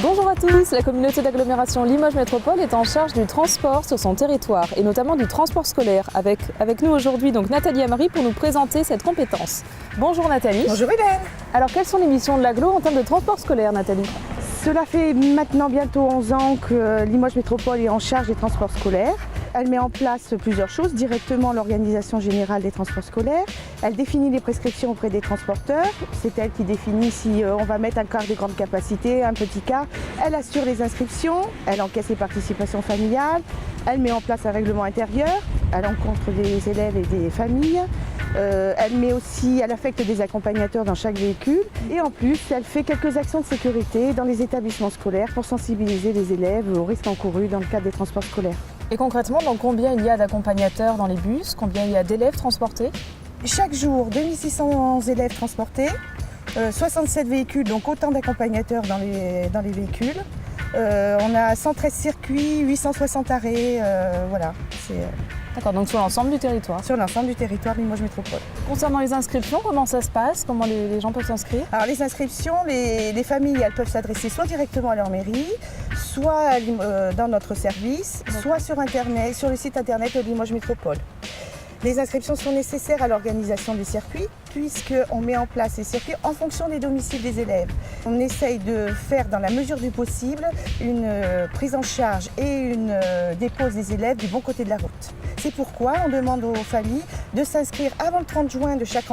Bonjour à tous, la communauté d'agglomération Limoges Métropole est en charge du transport sur son territoire et notamment du transport scolaire. Avec nous aujourd'hui donc Nathalie Amary pour nous présenter cette compétence. Bonjour Nathalie. Bonjour Hélène. Alors quelles sont les missions de l'agglo en termes de transport scolaire Nathalie? Cela fait maintenant bientôt 11 ans que Limoges Métropole est en charge des transports scolaires. Elle met en place plusieurs choses, directement l'organisation générale des transports scolaires. Elle définit les prescriptions auprès des transporteurs. C'est elle qui définit si on va mettre un car de grande capacité, un petit car. Elle assure les inscriptions, elle encaisse les participations familiales. Elle met en place un règlement intérieur à l'encontre des élèves et des familles. Elle affecte des accompagnateurs dans chaque véhicule. Et en plus, elle fait quelques actions de sécurité dans les établissements scolaires pour sensibiliser les élèves aux risques encourus dans le cadre des transports scolaires. Et concrètement, donc, combien il y a d'accompagnateurs dans les bus? Combien il y a d'élèves transportés? Chaque jour, 2600 élèves transportés, 67 véhicules, donc autant d'accompagnateurs dans les véhicules. On a 113 circuits, 860 arrêts, voilà. D'accord, donc sur l'ensemble du territoire? Sur l'ensemble du territoire Limoges Métropole. Concernant les inscriptions, comment ça se passe? Comment les gens peuvent s'inscrire? Alors les inscriptions, les familles elles peuvent s'adresser soit directement à leur mairie, soit dans notre service, soit sur Internet, sur le site internet de Limoges Métropole. Les inscriptions sont nécessaires à l'organisation des circuits puisqu'on met en place les circuits en fonction des domiciles des élèves. On essaye de faire dans la mesure du possible une prise en charge et une dépose des élèves du bon côté de la route. C'est pourquoi on demande aux familles de s'inscrire avant le 30 juin de chaque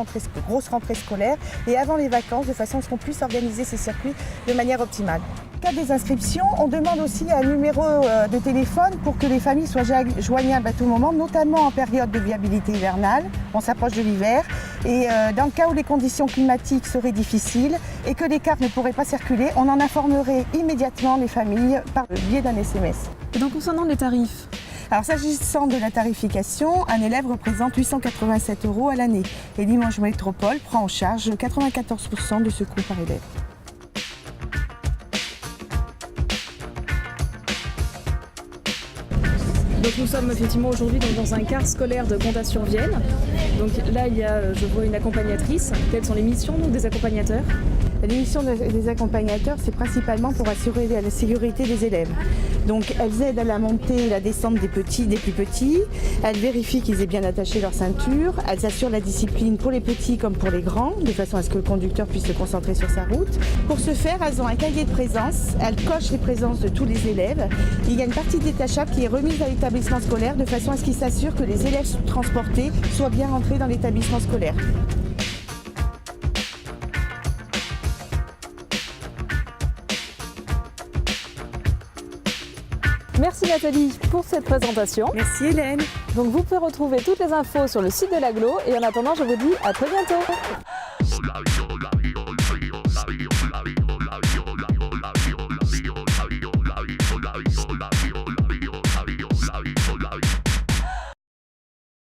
grosse rentrée scolaire et avant les vacances de façon à ce qu'on puisse organiser ces circuits de manière optimale. Dans le cas des inscriptions, on demande aussi un numéro de téléphone pour que les familles soient joignables à tout moment, notamment en période de viabilité hivernale. On s'approche de l'hiver et dans le cas où les conditions climatiques seraient difficiles et que les cars ne pourraient pas circuler, on en informerait immédiatement les familles par le biais d'un SMS. Et donc concernant les tarifs? Alors s'agissant de la tarification, un élève représente 887 € à l'année et Limoges Métropole prend en charge 94% de ce coût par élève. Donc nous sommes effectivement aujourd'hui dans un car scolaire de Contat-sur-Vienne. Donc là il y a, je vois, une accompagnatrice. Quelles sont les missions donc, des accompagnateurs? Les missions des accompagnateurs, c'est principalement pour assurer la sécurité des élèves. Donc elles aident à la montée et la descente des plus petits. Elles vérifient qu'ils aient bien attaché leur ceinture. Elles assurent la discipline pour les petits comme pour les grands, de façon à ce que le conducteur puisse se concentrer sur sa route. Pour ce faire, elles ont un cahier de présence. Elles cochent les présences de tous les élèves. Il y a une partie détachable qui est remise à l'établissement scolaire de façon à ce qu'ils s'assurent que les élèves transportés soient bien rentrés dans l'établissement scolaire. Merci Nathalie pour cette présentation. Merci Hélène. Donc vous pouvez retrouver toutes les infos sur le site de l'agglo et en attendant je vous dis à très bientôt.